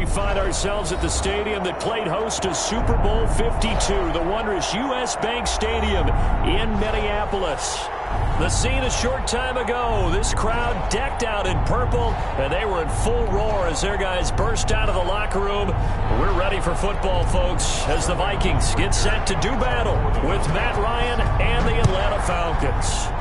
We find ourselves at the stadium that played host to Super Bowl 52, the wondrous U.S. Bank Stadium in Minneapolis. The scene a short time ago, this crowd decked out in purple, and they were in full roar as their guys burst out of the locker room. We're ready for football, folks, as the Vikings get set to do battle with Matt Ryan and the Atlanta Falcons.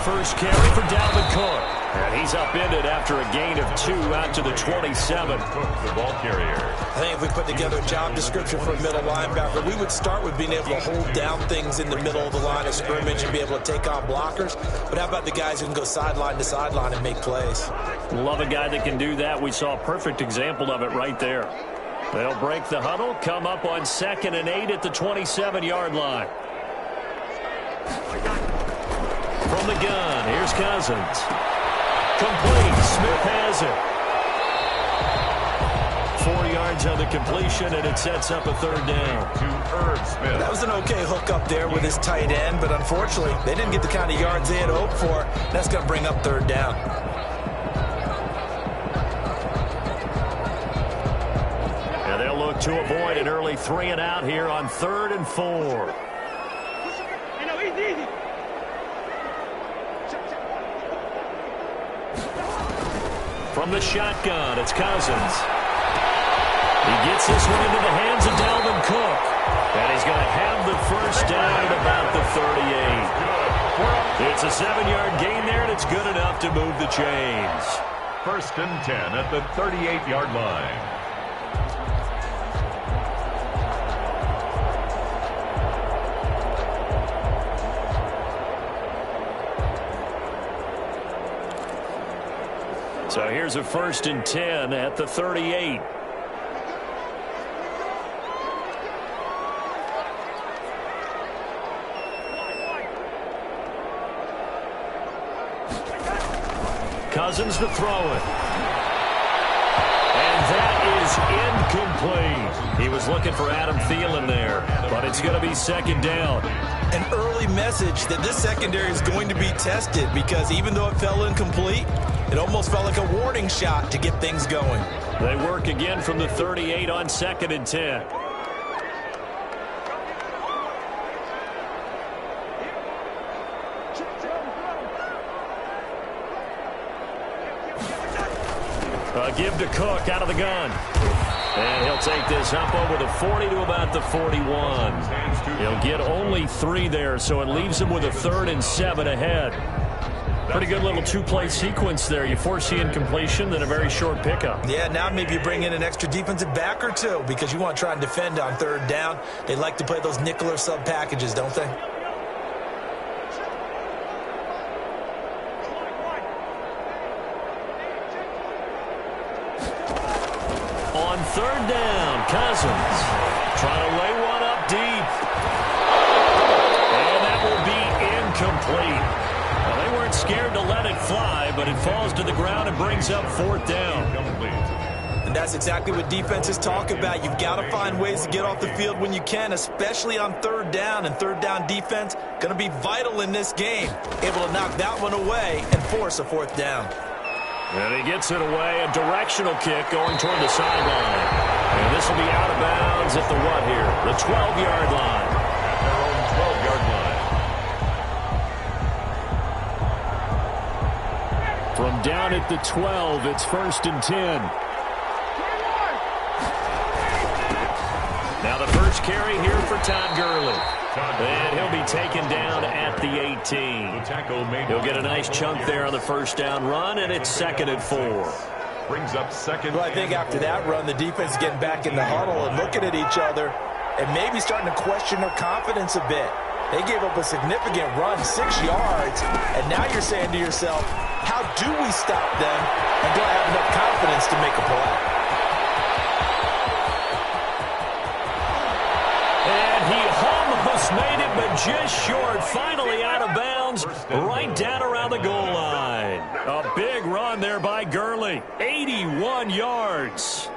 First carry for Dalvin Cook. And he's upended after a gain of 2 out to the 27. Cook, the ball carrier. I think if we put together a job description for a middle linebacker, we would start with being able to hold down things in the middle of the line of scrimmage and be able to take on blockers. But how about the guys who can go sideline to sideline and make plays? Love a guy that can do that. We saw a perfect example of it right there. They'll break the huddle, come up on 2nd and 8 at the 27-yard line. From the gun, here's Cousins. Complete. Smith has it. 4 yards on the completion, and it sets up a 3rd down. That was an okay hook up there with his tight end, but unfortunately, they didn't get the kind of yards they had hoped for. That's going to bring up 3rd down. And they'll look to avoid an early 3 and out here on 3rd and 4. From the shotgun, it's Cousins. He gets this one into the hands of Dalvin Cook. And he's going to have the first down at about the 38. It's a 7-yard gain there, and it's good enough to move the chains. 1st and 10 at the 38-yard line. So here's a 1st and 10 at the 38. Cousins to throw it. And that is incomplete. He was looking for Adam Thielen there, but it's going to be 2nd down. An early message that this secondary is going to be tested, because even though it fell incomplete, it almost felt like a warning shot to get things going. They work again from the 38 on 2nd and 10. Give to Cook out of the gun. And he'll take this up over the 40 to about the 41. He'll get only 3 there, so it leaves him with a 3rd and 7 ahead. Pretty good little 2-play sequence there. You force the incompletion, then a very short pickup. Yeah, now maybe you bring in an extra defensive back or 2 because you want to try and defend on 3rd down. They like to play those nickel or sub packages, don't they? On 3rd down, Cousins trying to lay one up deep. And that will be incomplete. Well, they weren't scared to let it fly, but it falls to the ground and brings up 4th down. And that's exactly what defenses talk about. You've got to find ways to get off the field when you can, especially on 3rd down. And 3rd down defense going to be vital in this game. Able to knock that one away and force a 4th down. And he gets it away, a directional kick going toward the sideline. And this will be out of bounds at the what here? The 12-yard line. At their own 12-yard line. From down at the 12, it's 1st and 10. Now the first carry here for Todd Gurley. And he'll be taken down at the 18. He'll get a nice chunk there on the first down run, and it's 2nd and 4. Brings up 2nd. Well, I think after that run, the defense is getting back in the huddle and looking at each other and maybe starting to question their confidence a bit. They gave up a significant run, 6 yards, and now you're saying to yourself, how do we stop them, and do I have enough confidence to make a play? And he almost made it, but just short. Finally out of bounds, right down around the goal line. A big run there by Gurley, 81 yards.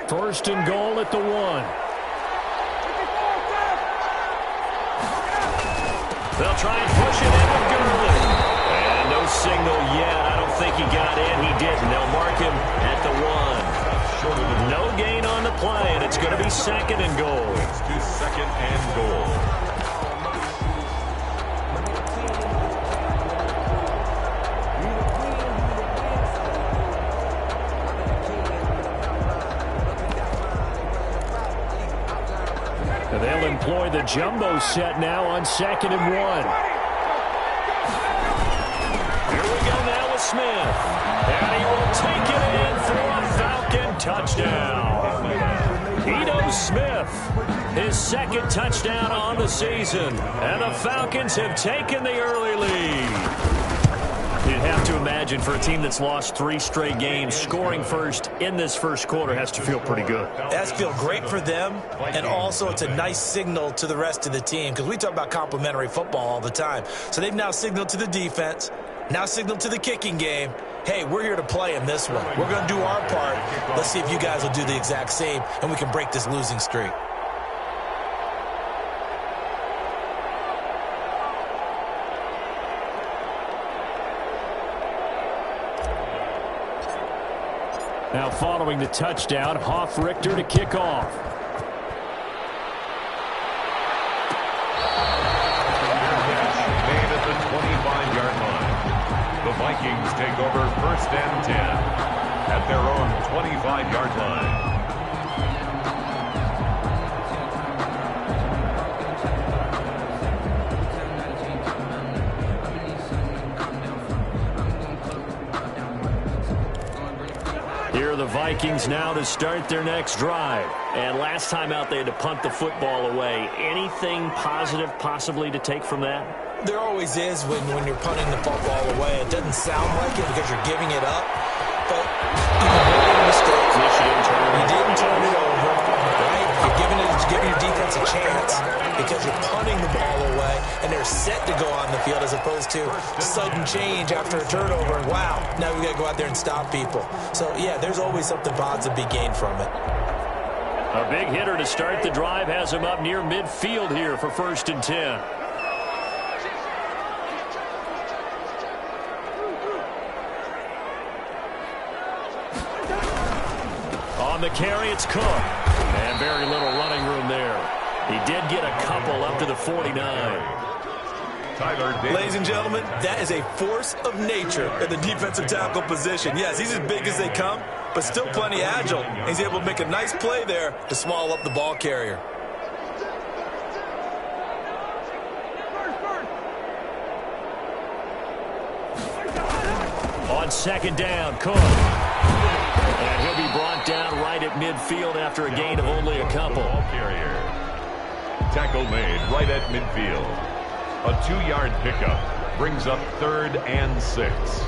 First and goal at the 1. They'll try and push it in with Gurley. And no signal yet. I don't think he got in. He didn't. They'll mark him at the 1. No gain on the play, and it's going to be second and goal. It's to second and goal. They'll employ the jumbo set now on second and 1. Here we go now with Smith. And he will take it in for a Falcon touchdown. Ito Smith, his second touchdown on the season. And the Falcons have taken the early lead. You'd have to imagine for a team that's lost 3 straight games, scoring first in this first quarter has to feel pretty good. That's feel great for them, and also it's a nice signal to the rest of the team because we talk about complimentary football all the time. So they've now signaled to the defense, now signaled to the kicking game, hey, we're here to play in this one. We're going to do our part. Let's see if you guys will do the exact same, and we can break this losing streak. Now following the touchdown, Hoff-Richter to kick off. Made at the 25-yard line. The Vikings take over first and 10 at their own 25-yard line. Here are the Vikings now to start their next drive. And last time out, they had to punt the football away. Anything positive possibly to take from that? There always is when you're punting the football away. It doesn't sound like it because you're giving it up. But you made a mistake. You didn't turn it over. Right? You're giving your defense a chance because you're punting the ball away, and they're set to go on the field as opposed to sudden change after a turnover. And wow, now we got to go out there and stop people. So, yeah, there's always something positive to be gained from it. A big hitter to start the drive has him up near midfield here for first and 10. On the carry, it's Cook. And very little running room there. He did get a couple up to the 49. Ladies and gentlemen, that is a force of nature in the defensive tackle position. Yes, he's as big as they come, but still plenty agile. He's able to make a nice play there to swallow up the ball carrier. On second down, Cook. And he'll be brought down right at midfield after a gain of only a couple. Tackle made right at midfield. A 2-yard pickup brings up 3rd and 6.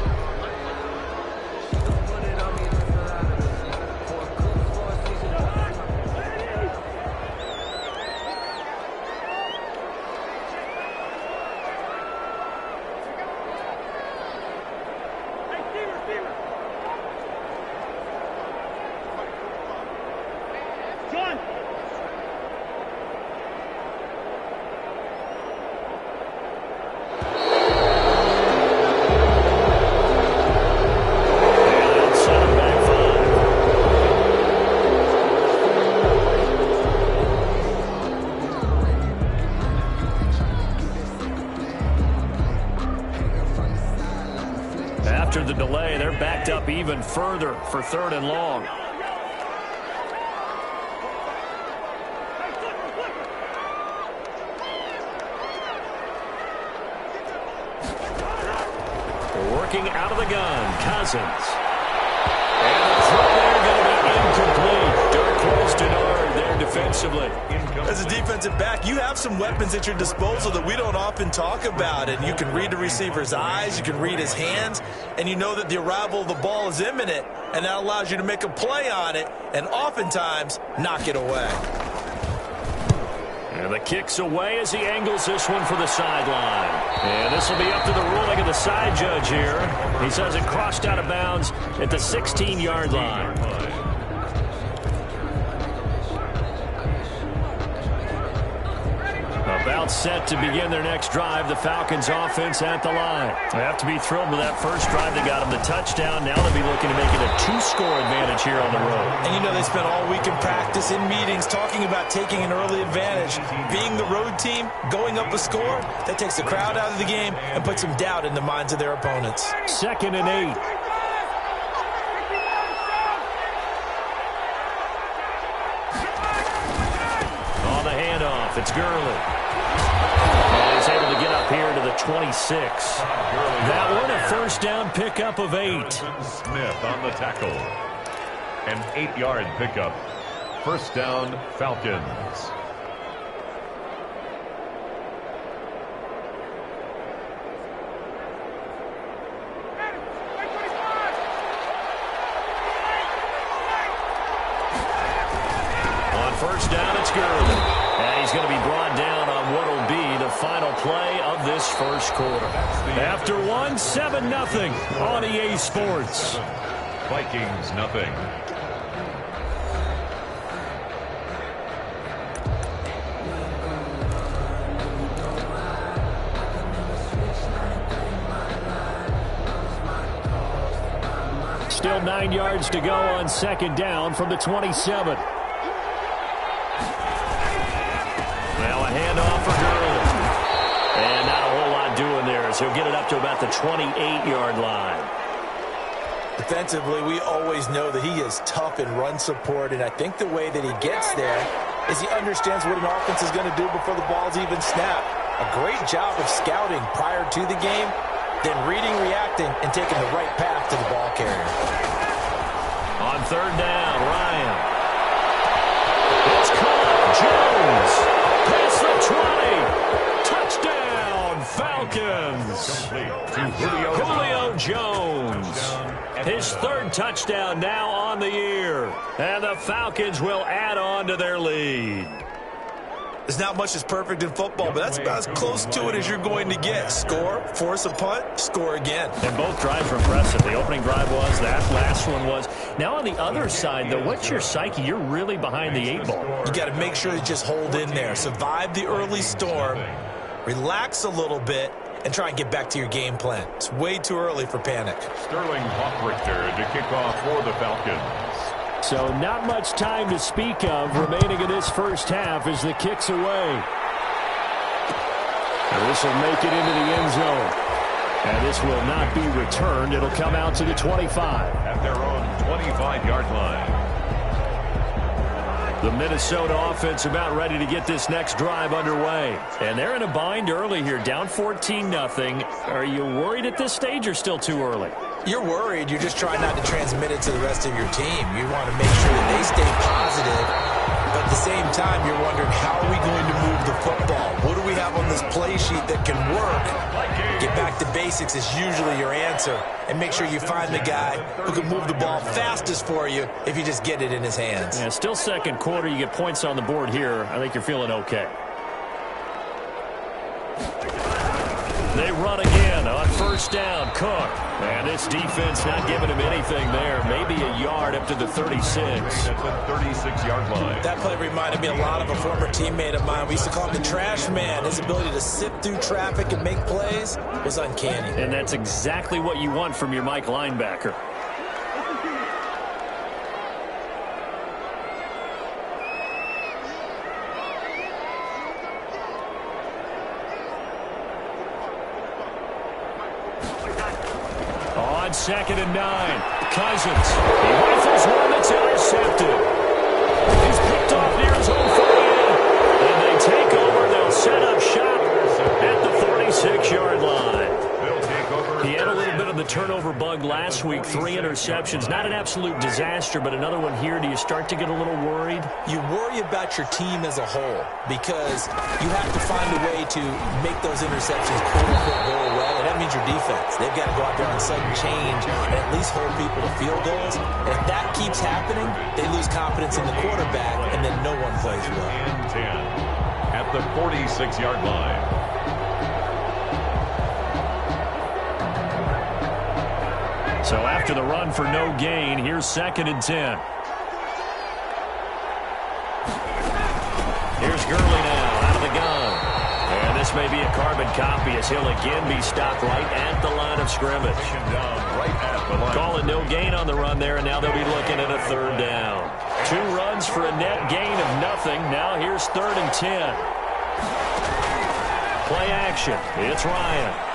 After the delay, they're backed up even further for 3rd and long. working out of the gun. Cousins. And the throw there going to be incomplete. Dark close to Nard there defensively. As a defensive back, you have some weapons at your disposal that we don't often talk about. And you can read the receiver's eyes, you can read his hands, and you know that the arrival of the ball is imminent. And that allows you to make a play on it and oftentimes knock it away. And the kick's away as he angles this one for the sideline. And this will be up to the ruling of the side judge here. He says it crossed out of bounds at the 16-yard line. About set to begin their next drive. The Falcons offense at the line. They have to be thrilled with that first drive. They got them the touchdown. Now they'll be looking to make it a 2-score advantage here on the road. And you know they spent all week in practice, in meetings, talking about taking an early advantage. Being the road team, going up a score, that takes the crowd out of the game and puts some doubt in the minds of their opponents. 2nd and 8. On the handoff, it's Gurley. And he's able to get up here to the 26. That one a first down pickup of 8. Smith on the tackle. An 8-yard pickup. First down, Falcons. On first down, it's Gurley. And he's going to be brought down on what will be the final play of this first quarter. After 7-0 on EA Sports. Vikings nothing. Still 9 yards to go on 2nd down from the 27. Now a handoff for Gurley. And not a whole lot doing there as he'll get it up to about the 28-yard line. Defensively, we always know that he is tough in run support, and I think the way that he gets there is he understands what an offense is going to do before the ball's even snapped. A great job of scouting prior to the game, then reading, reacting, and taking the right path to the ball carrier. On 3rd down, Ryan. It's caught. Jones. Past the 20. Touchdown, Falcons. Julio Jones. His 3rd touchdown now on the year. And the Falcons will add on to their lead. There's not much that's perfect in football, but that's about as close to it as you're going to get. Score, force a punt, score again. And both drives were impressive. The opening drive was, that last one was. Now on the other side, though, what's your psyche? You're really behind the 8 ball. You got to make sure you just hold in there. Survive the early storm, relax a little bit, and try and get back to your game plan. It's way too early for panic. Sterling Hawkrichter to kick off for the Falcons. So not much time to speak of remaining in this first half as the kick's away. And this will make it into the end zone. And this will not be returned. It'll come out to the 25. At their own 25-yard line. The Minnesota offense about ready to get this next drive underway. And they're in a bind early here, down 14-0. Are you worried at this stage or still too early? You're worried. You're just trying not to transmit it to the rest of your team. You want to make sure that they stay positive. But at the same time, you're wondering, how are we going to move the football? What do we have on this play sheet that can work? Get back to basics is usually your answer. And make sure you find the guy who can move the ball fastest for you if you just get it in his hands. Yeah, still 2nd quarter. You get points on the board here. I think you're feeling okay. They run again on 1st down. Cook. And this defense not giving him anything there. Maybe a yard up to the 36. That's the 36-yard line. That play reminded me a lot of a former teammate of mine. We used to call him the trash man. His ability to sift through traffic and make plays was uncanny. And that's exactly what you want from your Mike linebacker. On 2nd and 9, Cousins. He rifles one that's intercepted. He's picked off near his own 48. And they take over. They'll set up shop at the 46-yard line. They'll take over. He had a little bit of the turnover bug last week, 3 interceptions. Not an absolute disaster, but another one here. Do you start to get a little worried? You worry about your team as a whole because you have to find a way to make those interceptions quote-unquote go away, and that means your defense. They've got to go out there on sudden change and at least hold people to field goals. And if that keeps happening, they lose confidence in the quarterback, and then no one plays well. 10 at the 46-yard line. So after the run for no gain, here's 2nd and 10. Here's Gurley now out of the gun. And this may be a carbon copy as he'll again be stopped right at the line of scrimmage. Call it no gain on the run there, and now they'll be looking at a 3rd down. 2 runs for a net gain of nothing. Now here's 3rd and 10. Play action. It's Ryan.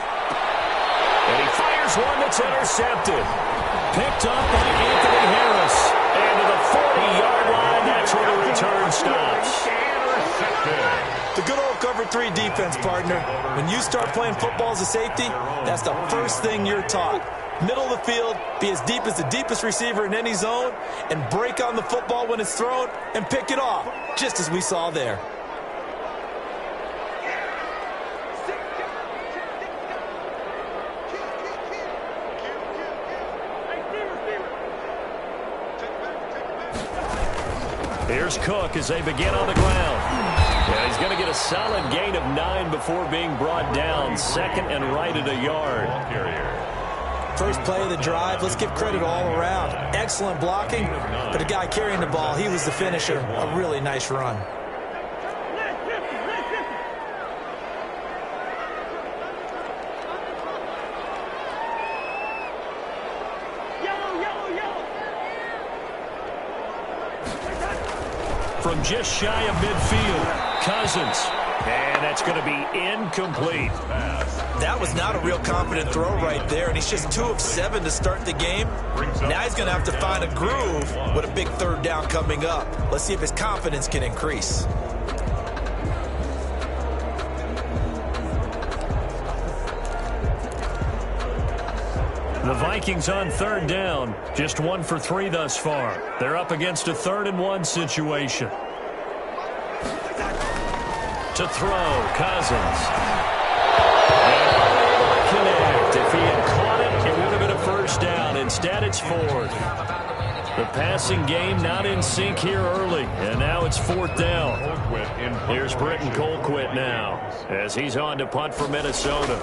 And he fires one that's intercepted. Picked up by Anthony Harris. And to the 40-yard line, that's where the return stops. The good old cover 3 defense, partner. When you start playing football as a safety, that's the first thing you're taught. Middle of the field, be as deep as the deepest receiver in any zone, and break on the football when it's thrown and pick it off, just as we saw there. Here's Cook as they begin on the ground. Yeah, he's going to get a solid gain of 9 before being brought down. 2nd and right at a yard. First play of the drive, let's give credit all around. Excellent blocking, but the guy carrying the ball, he was the finisher. A really nice run. From just shy of midfield, Cousins. And that's going to be incomplete. That was not a real confident throw right there, and he's just 2 of 7 to start the game. Now he's going to have to find a groove with a big 3rd down coming up. Let's see if his confidence can increase. The Vikings on 3rd down, just 1 for 3 thus far. They're up against a 3rd and 1 situation. To throw, Cousins. And unable to connect. If he had caught it, it would have been a 1st down. Instead, it's 4th. The passing game not in sync here early, and now it's 4th down. Here's Britton Colquitt now, as he's on to punt for Minnesota.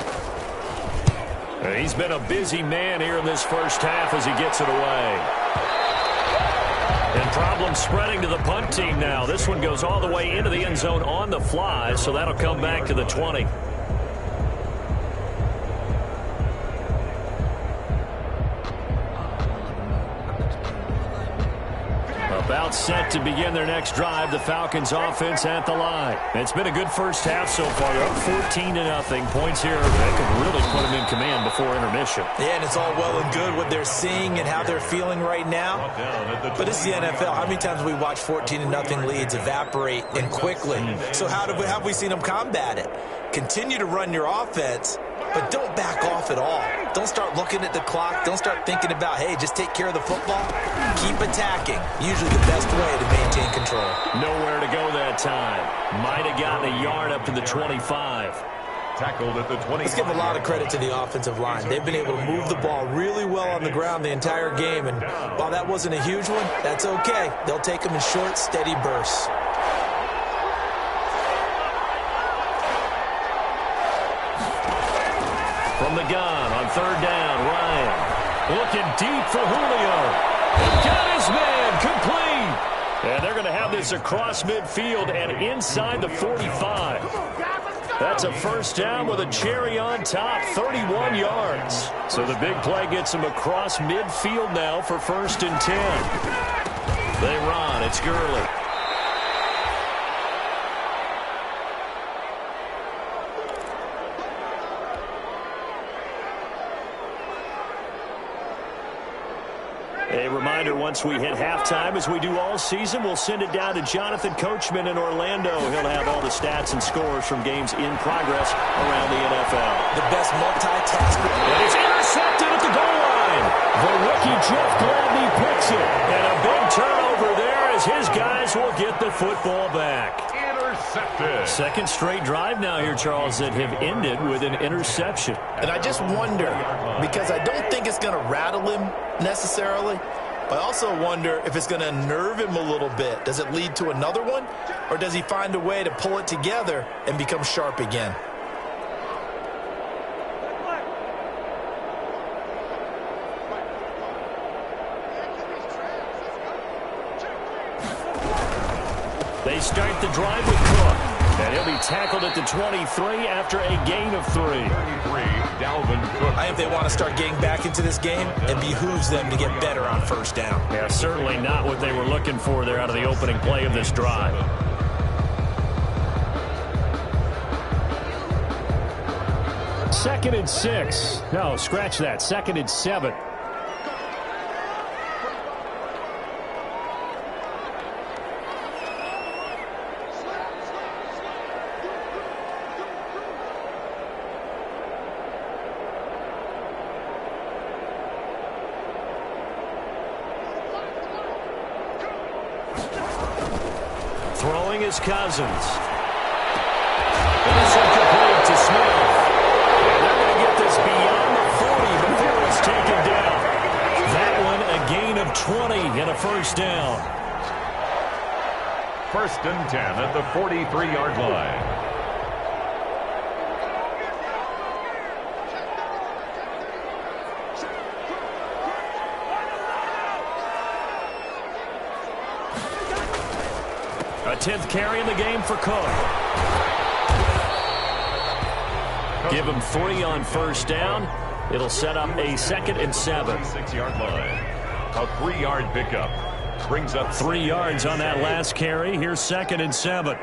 He's been a busy man here in this first half as he gets it away. And problems spreading to the punt team now. This one goes all the way into the end zone on the fly, so that'll come back to the 20. About set to begin their next drive, the Falcons offense at the line. It's been a good first half so far. They're up 14-0. Points here that could really put them in command before intermission. Yeah, and it's all well and good what they're seeing and how they're feeling right now. But it's the NFL. How many times have we watched 14-0 leads evaporate and quickly? So how have we seen them combat it? Continue to run your offense, but don't back off at all. Don't start looking at the clock. Don't start thinking about, hey, just take care of the football. Keep attacking. Usually the best way to maintain control. Nowhere to go that time. Might have gotten a yard up to the 25. Tackled at the 20. Let's give a lot of credit to the offensive line. They've been able to move the ball really well on the ground the entire game. And while that wasn't a huge one, that's okay. They'll take them in short, steady bursts. From the gun on 3rd down, Ryan looking deep for Julio. Got his man complete. And they're going to have this across midfield and inside the 45. That's a 1st down with a cherry on top, 31 yards. So the big play gets them across midfield now for 1st and 10. They run. It's Gurley. A reminder, once we hit halftime, as we do all season, we'll send it down to Jonathan Coachman in Orlando. He'll have all the stats and scores from games in progress around the NFL. The best multitasker. And it's intercepted at the goal line. The rookie Jeff Gladney picks it. And a big turnover there as his guys will get the football back. Intercepted. Second straight drive now here, Charles, that have ended with an interception. And I just wonder, because I don't think it's going to rattle him necessarily, but I also wonder if it's going to nerve him a little bit. Does it lead to another one, or does he find a way to pull it together and become sharp again? They start the drive with Cook. And he'll be tackled at the 23 after a gain of 3. 33, Dalvin Cook. I think they want to start getting back into this game, and behooves them to get better on first down. Yeah, certainly not what they were looking for there out of the opening play of this drive. Second and 6. No, scratch that. Second and 7. Throwing is Cousins. And it's incomplete to Smith. And they're going to get this beyond the 40 before it's taken down. That one a gain of 20 and a first down. First and 10 at the 43-yard line. A 10th carry in the game for Cook. Give him 3 on first down. It'll set up a second and 7. 6-yard line. A 3-yard pickup. Brings up 3 yards on that last carry. Here's second and 7.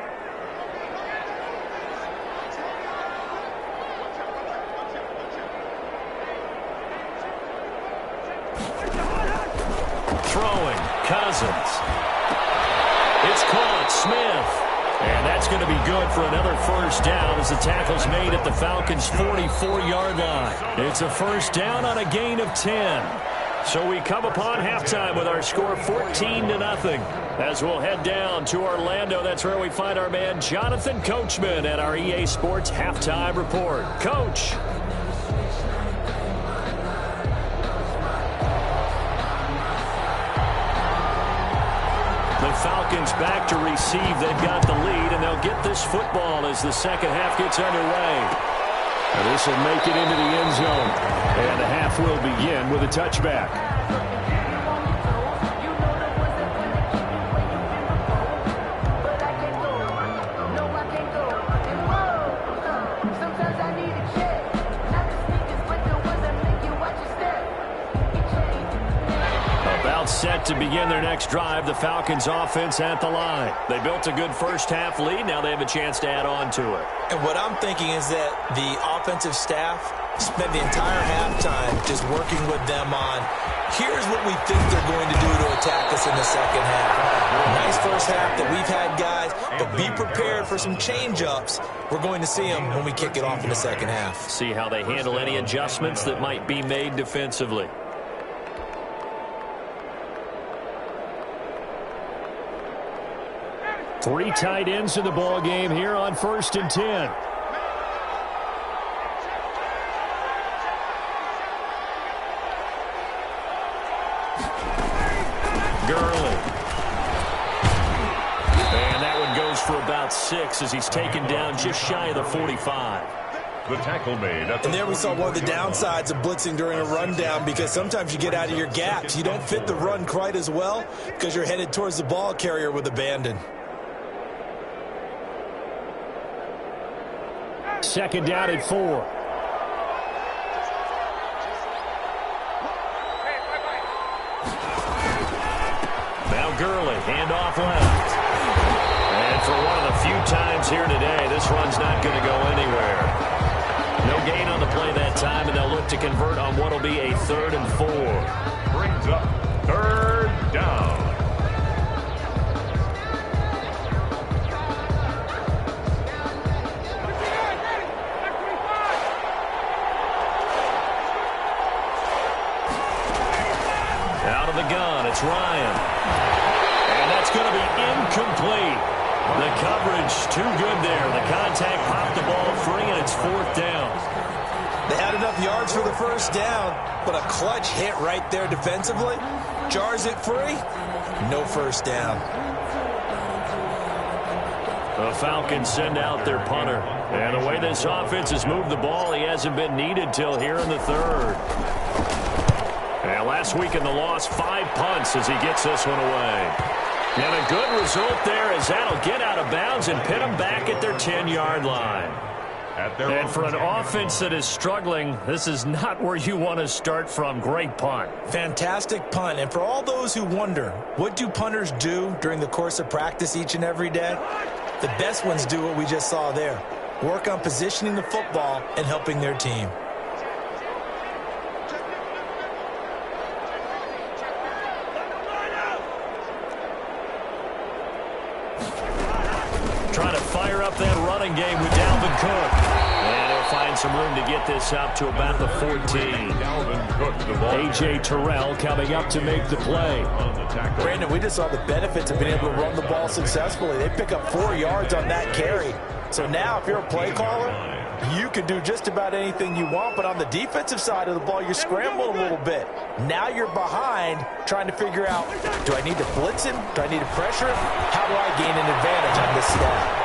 Throwing. Cousins. It's caught. Smith. And that's going to be good for another first down as the tackle's made at the Falcons' 44-yard line. It's a first down on a gain of 10. So we come upon halftime with our score 14-0. As we'll head down to Orlando, that's where we find our man Jonathan Coachman at our EA Sports Halftime Report. Coach. The Falcons back to receive. They've got the lead, and they'll get this football as the second half gets underway. And this will make it into the end zone. And the half will begin with a touchback. Set to begin their next drive, the Falcons offense at the line. They built a good first half lead. Now they have a chance to add on to it. And what I'm thinking is that the offensive staff spent the entire halftime just working with them on, here's what we think they're going to do to attack us in the second half. Nice first half that we've had, guys, but be prepared for some change-ups. We're going to see them when we kick it off in the second half. See how they handle any adjustments that might be made defensively. Three tight ends in the ball game here on 1st and 10. Gurley. And that one goes for about 6 as he's taken down just shy of the 45. The tackle made. And there we saw one of the downsides of blitzing during a rundown, because sometimes you get out of your gaps. You don't fit the run quite as well because you're headed towards the ball carrier with abandon. Second down at 4. Now Gurley, handoff left. And for one of the few times here today, this run's not going to go anywhere. No gain on the play that time, and they'll look to convert on what will be a 3rd and 4. Brings up third down. Out of the gun, it's Ryan. And that's going to be incomplete. The coverage too good there. The contact popped the ball free, and it's fourth down. They had enough yards for the first down, but a clutch hit right there defensively. Jars it free. No first down. The Falcons send out their punter. And the way this offense has moved the ball, he hasn't been needed till here in the third. And last week in the loss, 5 punts as he gets this one away. And a good result there as that'll get out of bounds and pin them back at their 10-yard line. And for an offense that is struggling, this is not where you want to start from. Great punt. Fantastic punt. And for all those who wonder, what do punters do during the course of practice each and every day? The best ones do what we just saw there. Work on positioning the football and helping their team. Trying to fire up that running game with Dalvin Cook. And he'll find some room to get this up to about the 14. A.J. Terrell coming up to make the play. Brandon, we just saw the benefits of being able to run the ball successfully. They pick up 4 yards on that carry. So now if you're a play caller, you can do just about anything you want. But on the defensive side of the ball, you're scrambling a little bit. Now you're behind trying to figure out, do I need to blitz him? Do I need to pressure him? How do I gain an advantage on this snap?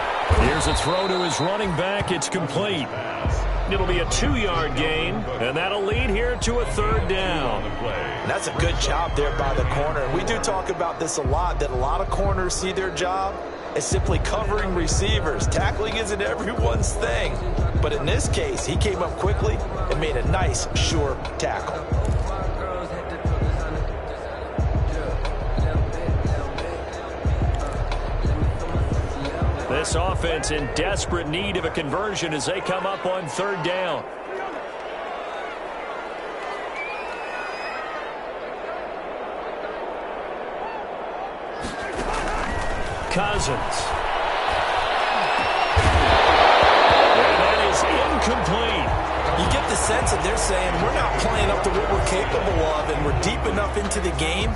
Here's a throw to his running back. It's complete. It'll be a 2-yard gain, and that'll lead here to a third down. And that's a good job there by the corner. And we do talk about this a lot, that a lot of corners see their job as simply covering receivers. Tackling isn't everyone's thing. But in this case, he came up quickly and made a nice, sure tackle. This offense in desperate need of a conversion as they come up on third down. Cousins. And that is incomplete. You get the sense that they're saying we're not playing up to what we're capable of, and we're deep enough into the game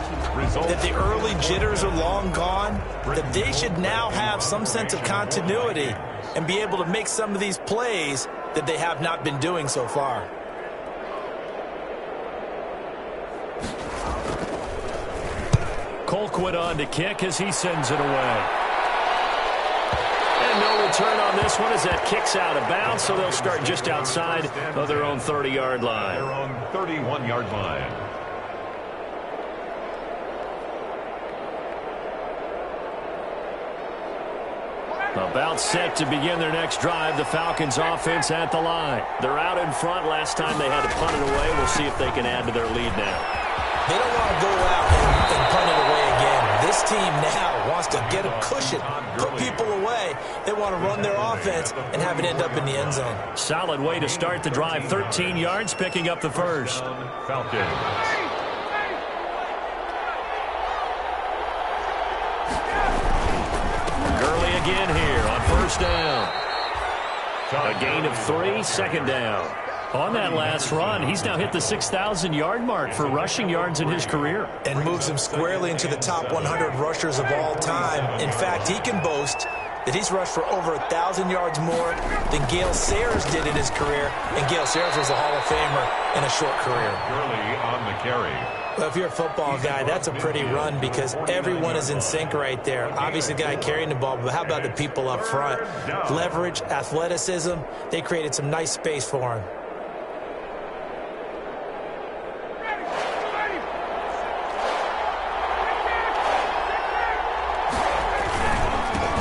that the early jitters are long gone, that they should now have some sense of continuity and be able to make some of these plays that they have not been doing so far. Colquitt on to kick as he sends it away. And no return on this one as that kicks out of bounds, so they'll start just outside of their own 30-yard line. Their own 31-yard line. About set to begin their next drive. The Falcons offense at the line. They're out in front. Last time they had to punt it away. We'll see if they can add to their lead now. They don't want to go out and punt it away again. This team now wants to get a cushion, put people away. They want to run their offense and have it end up in the end zone. Solid way to start the drive. 13 yards, picking up the first. Falcons. Gurley again here on first down. A gain of 3, second down. On that last run, he's now hit the 6,000-yard mark for rushing yards in his career. And moves him squarely into the top 100 rushers of all time. In fact, he can boast that he's rushed for over 1,000 yards more than Gale Sayers did in his career. And Gale Sayers was a Hall of Famer in a short career. Gurley on the carry. Well, if you're a football guy, that's a pretty run because everyone is in sync right there. Obviously, the guy carrying the ball, but how about the people up front? Leverage, athleticism, they created some nice space for him.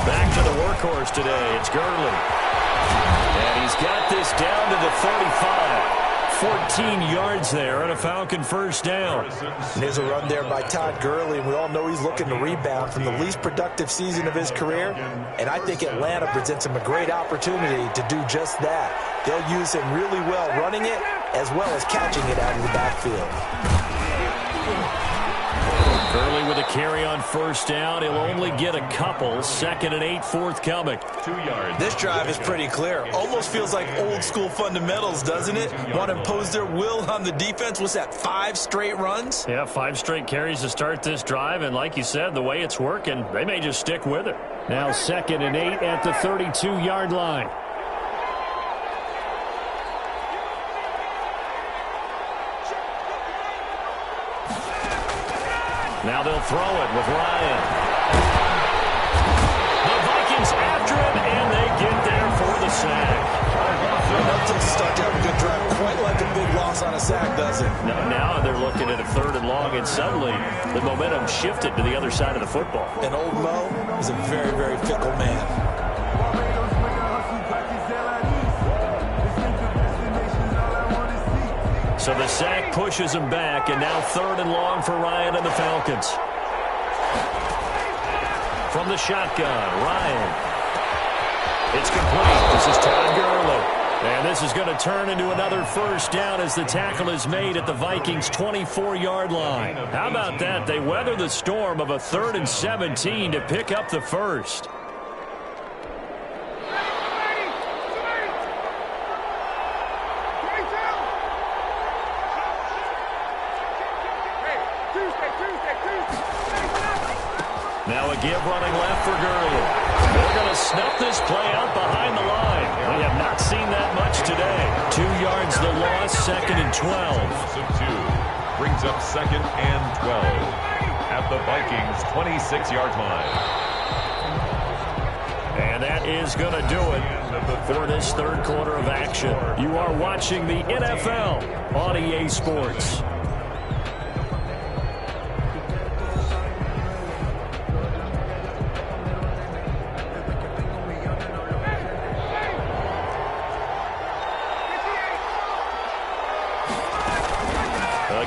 Back to the workhorse today. It's Gurley. And he's got this down to the 35. 14 yards there on a Falcon first down. And there's a run there by Todd Gurley. We all know he's looking to rebound from the least productive season of his career. And I think Atlanta presents him a great opportunity to do just that. They'll use him really well running it as well as catching it out of the backfield. Gurley with a carry on first down. He'll only get a couple. 2nd and 8 forthcoming. 2 yards. This drive is pretty clear. Almost feels like old school fundamentals, doesn't it? Want to impose their will on the defense. What's that, 5 straight runs? Yeah, 5 straight carries to start this drive. And like you said, the way it's working, they may just stick with it. Now 2nd and 8 at the 32-yard line. Now they'll throw it with Ryan. The Vikings after him, and they get there for the sack. That takes a start to have a good drive. Quite like a big loss on a sack, does it? Now they're looking at a 3rd and long, and suddenly the momentum shifted to the other side of the football. And old Mo is a very, very fickle man. So the sack pushes him back, and now 3rd and long for Ryan and the Falcons. From the shotgun, Ryan. It's complete. This is Todd Gurley. And this is going to turn into another first down as the tackle is made at the Vikings' 24-yard line. How about that? They weather the storm of a 3rd and 17 to pick up the first. Now a give running left for Gurley. They're going to snuff this play out behind the line. We have not seen that much today. 2 yards the loss, 2nd and 12. Of 2 brings up 2nd and 12 at the Vikings' 26-yard line. And that is going to do it for this 3rd quarter of action. You are watching the NFL on EA Sports.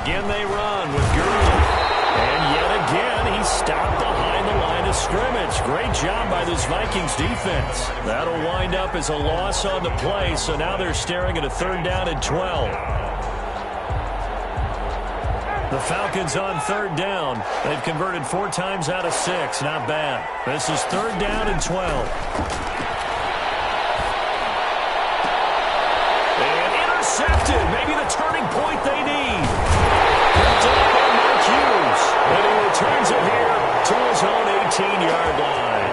Again they run with Gurley. And yet again he stopped behind the line of scrimmage. Great job by this Vikings defense. That'll wind up as a loss on the play, so now they're staring at a 3rd down and 12. The Falcons on 3rd down. They've converted 4 times out of 6. Not bad. This is 3rd down and 12. And intercepted. Maybe the turning point they need. Picked up by Mark Hughes. And he returns it here to his own 18-yard line.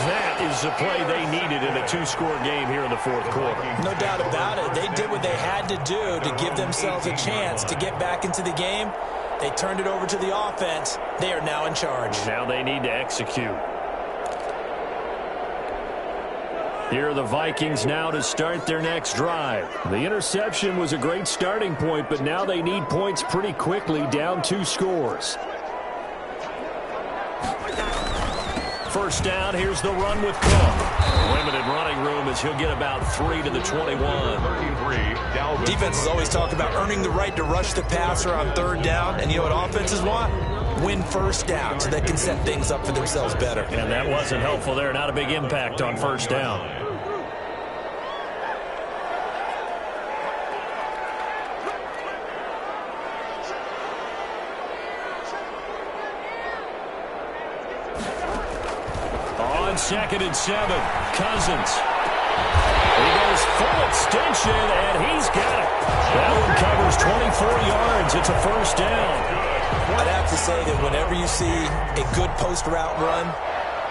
That is the play they needed in a 2-score game here in the 4th quarter. No doubt about it. They did what they had to do to give themselves a chance to get back into the game. They turned it over to the offense. They are now in charge. Now they need to execute. Here are the Vikings now to start their next drive. The interception was a great starting point, but now they need points pretty quickly, down 2 scores. First down, here's the run with Cook. Limited running room as he'll get about 3 to the 21. Defenses always talk about earning the right to rush the passer on 3rd down, and you know what offenses want? Win first down so they can set things up for themselves better. And that wasn't helpful there. Not a big impact on first down. On 2nd and 7, Cousins. He goes full extension, and he's got it. That one covers 24 yards. It's a first down. I'd have to say that whenever you see a good post route run,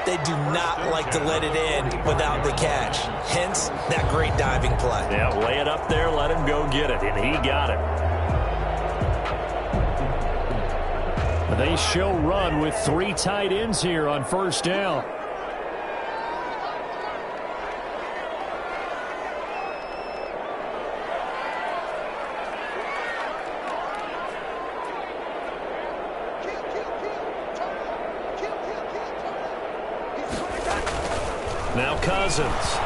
they do not like to let it end without the catch. Hence, that great diving play. Yeah, lay it up there, let him go get it, and he got it. They show run with 3 tight ends here on first down. Now Cousins.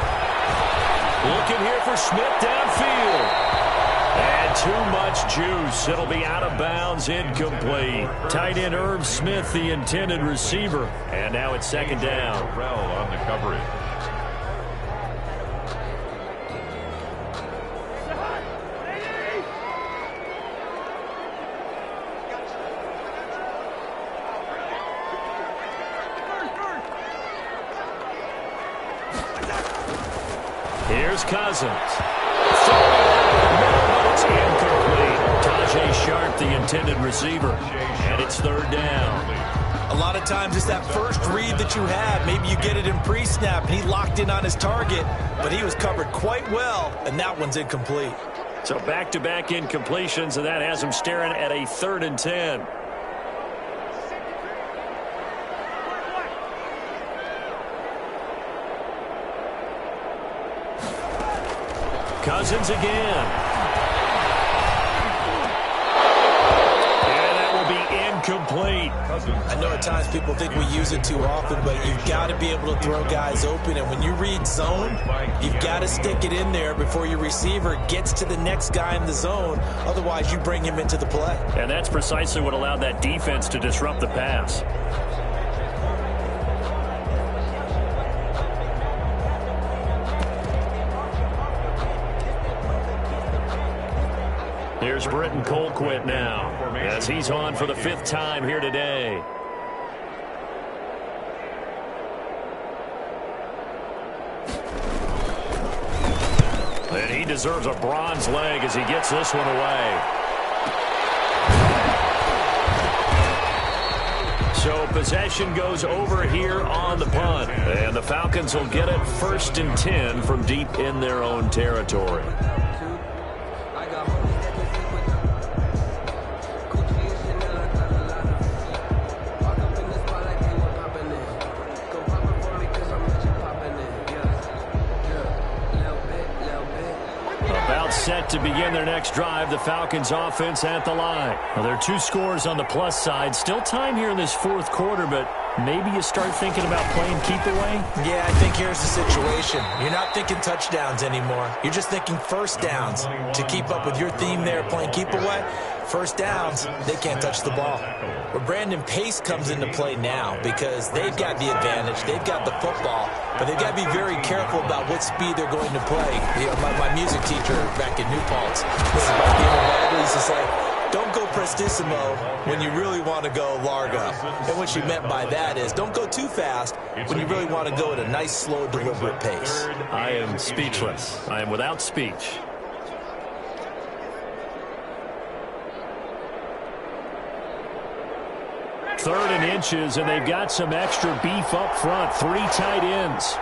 Looking here for Smith downfield. And too much juice. It'll be out of bounds, incomplete. Tight end Irv Smith, the intended receiver. And now it's 2nd down. On the coverage. is Cousins. It's incomplete. Tajay Sharp, the intended receiver. And it's third down. A lot of times it's that first read that you have. Maybe you get it in pre-snap, and he locked in on his target, but he was covered quite well, and that one's incomplete. So back-to-back incompletions, and that has him staring at a 3rd and 10. Cousins again. And that will be incomplete. I know at times people think we use it too often, but you've got to be able to throw guys open. And when you read zone, you've got to stick it in there before your receiver gets to the next guy in the zone. Otherwise, you bring him into the play. And that's precisely what allowed that defense to disrupt the pass. Here's Britton Colquitt now, as he's on for the 5th time here today. And he deserves a bronze leg as he gets this one away. So possession goes over here on the punt. And the Falcons will get it 1st and 10 from deep in their own territory. Set to begin their next drive, the Falcons offense at the line. Well, there are 2 scores on the plus side. Still time here in this 4th quarter, but maybe you start thinking about playing keep away? Yeah, I think here's the situation. You're not thinking touchdowns anymore. You're just thinking first downs. To keep up with your theme there, playing keep away, first downs, they can't touch the ball. Where Brandon Pace comes into play now because they've got the advantage. They've got the football, but they've got to be very careful about what speed they're going to play. You know, my music teacher back in New Paltz, this is my game of Bible, used to say, don't go prestissimo when you really want to go largo. And what she meant by that is don't go too fast when you really want to go at a nice, slow, deliberate pace. I am speechless. I am without speech. Third and inches, and they've got some extra beef up front. 3 tight ends.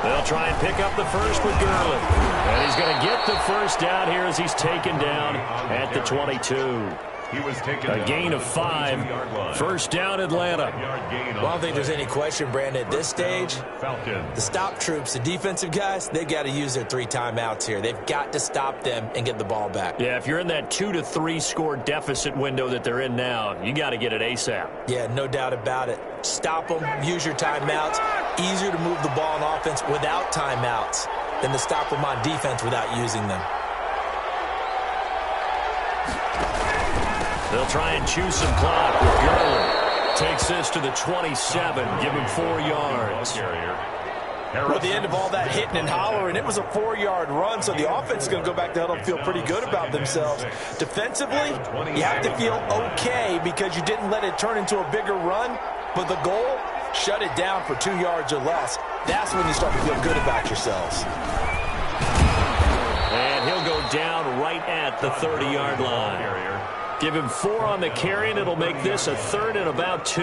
They'll try and pick up the first with Gurley. And he's going to get the first down here as he's taken down at the 22. A gain of 5. First down, Atlanta. Well, I don't think there's any question, Brandon, at this stage, the stop troops, the defensive guys, they've got to use their 3 timeouts here. They've got to stop them and get the ball back. Yeah, if you're in that 2 to 3 score deficit window that they're in now, you got to get it ASAP. Yeah, no doubt about it. Stop them, use your timeouts. Easier to move the ball on offense without timeouts than to stop them on defense without using them. They'll try and chew some clock with Gurley. Takes this to the 27, give him 4 yards. Well, at the end of all that hitting and hollering, it was a 4-yard run, so the offense is going to go back to huddle and feel pretty good about themselves. Defensively, you have to feel okay because you didn't let it turn into a bigger run, but the goal, shut it down for 2 yards or less. That's when you start to feel good about yourselves. And he'll go down right at the 30-yard line. Give him 4 on the carry, and it'll make this a 3rd and about 2.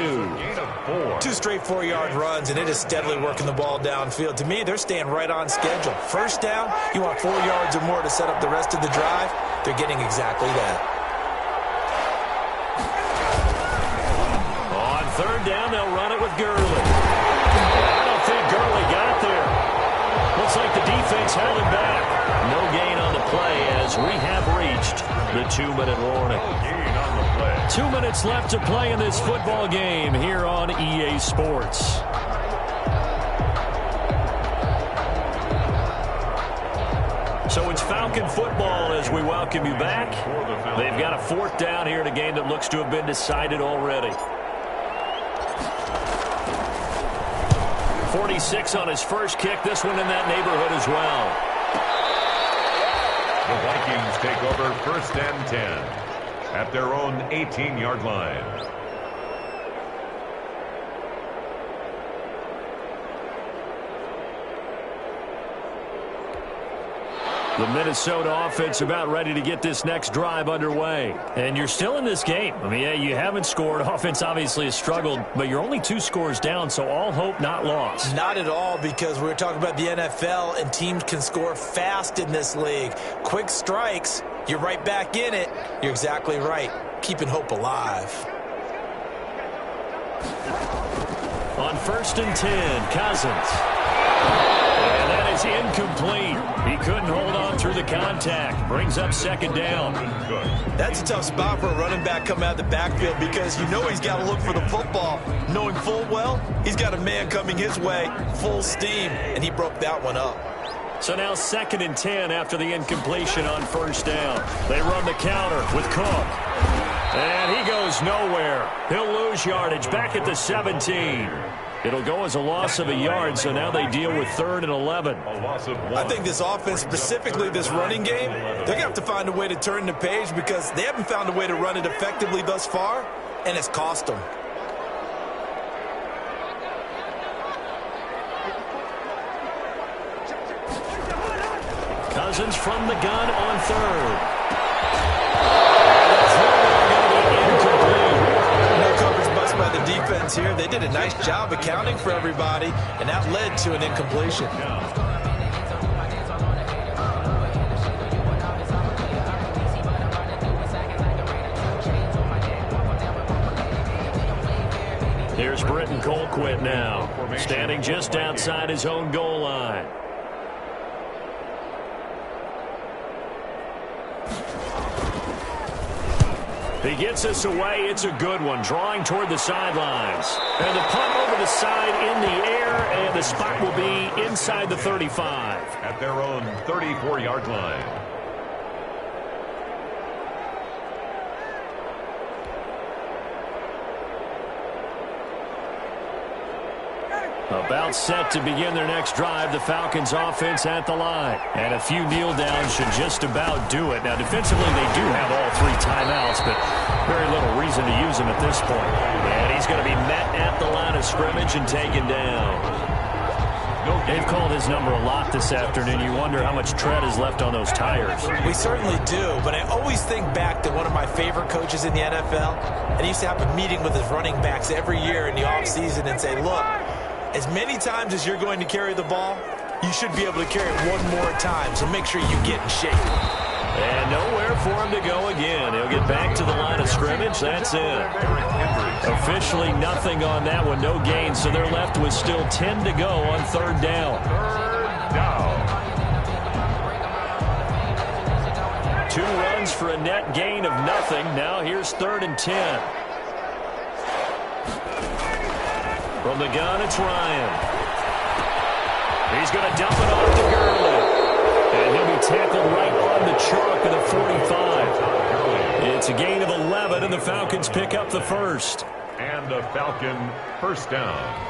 2 straight 4-yard runs, and it is steadily working the ball downfield. To me, they're staying right on schedule. First down, you want 4 yards or more to set up the rest of the drive. They're getting exactly that. On 3rd down, they'll run it with Gurley. I don't think Gurley got there. Looks like the defense held him back. No gain on the play as we have reached the 2-minute warning. 2 minutes left to play in this football game here on EA Sports. So it's Falcon football as we welcome you back. They've got a 4th down here in a game that looks to have been decided already. 46 on his first kick. This one in that neighborhood as well. The Vikings take over 1st and 10 at their own 18-yard line. The Minnesota offense about ready to get this next drive underway. And you're still in this game. I mean, yeah, you haven't scored. Offense obviously has struggled, but you're only 2 scores down, so all hope not lost. Not at all, because we're talking about the NFL, and teams can score fast in this league. Quick strikes, you're right back in it. You're exactly right. Keeping hope alive. On 1st and 10, Cousins. And that is incomplete. He couldn't hold on through the contact. Brings up 2nd down. That's a tough spot for a running back coming out of the backfield, because you know he's got to look for the football, knowing full well he's got a man coming his way, full steam, and he broke that one up. So now 2nd and 10 after the incompletion on 1st down. They run the counter with Cook. And he goes nowhere. He'll lose yardage back at the 17. It'll go as a loss of a yard, so now they deal with 3rd and 11. I think this offense, specifically this running game, they're going to have to find a way to turn the page, because they haven't found a way to run it effectively thus far, and it's cost them. Cousins from the gun on 3rd. By the defense here. They did a nice job accounting for everybody, and that led to an incompletion. Here's Britton Colquitt now, standing just outside his own goal line. He gets us away. It's a good one, drawing toward the sidelines. And the punt over the side in the air, and the spot will be inside the 35. At their own 34-yard line. About set to begin their next drive, the Falcons offense at the line. And a few kneel downs should just about do it. Now, defensively, they do have all 3 timeouts, but very little reason to use them at this point. And he's going to be met at the line of scrimmage and taken down. They've called his number a lot this afternoon. You wonder how much tread is left on those tires. We certainly do, but I always think back to one of my favorite coaches in the NFL, and he used to have a meeting with his running backs every year in the offseason and say, look, as many times as you're going to carry the ball, you should be able to carry it one more time, so make sure you get in shape. And nowhere for him to go again. He'll get back to the line of scrimmage. That's it. Officially nothing on that one, no gain, so they're left with still 10 to go on 3rd down. 2 runs for a net gain of nothing. Now here's 3rd and 10. From the gun, it's Ryan. He's going to dump it off to Gurley. And he'll be tackled right on the chalk of the 45. It's a gain of 11, and the Falcons pick up the 1st. And a Falcon 1st down.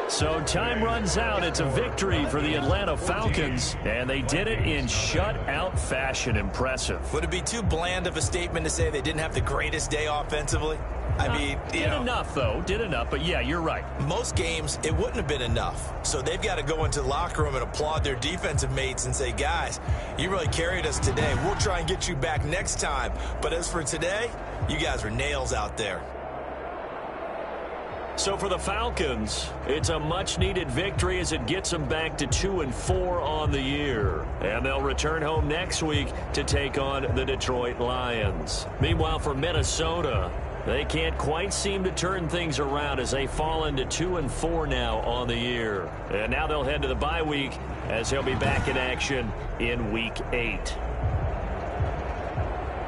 So time runs out. It's a victory for the Atlanta Falcons, and they did it in shutout fashion. Impressive. Would it be too bland of a statement to say they didn't have the greatest day offensively? I mean, did enough, though. Did enough, but yeah, you're right. Most games, it wouldn't have been enough. So they've got to go into the locker room and applaud their defensive mates and say, guys, you really carried us today. We'll try and get you back next time. But as for today, you guys are nails out there. So for the Falcons, it's a much-needed victory as it gets them back to 2-4 on the year. And they'll return home next week to take on the Detroit Lions. Meanwhile, for Minnesota, they can't quite seem to turn things around as they fall into 2-4 now on the year. And now they'll head to the bye week as they'll be back in action in Week 8.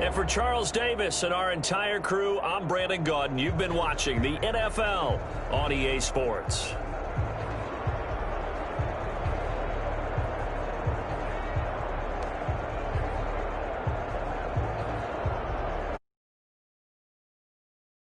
And for Charles Davis and our entire crew, I'm Brandon Gaudin. You've been watching the NFL on EA Sports.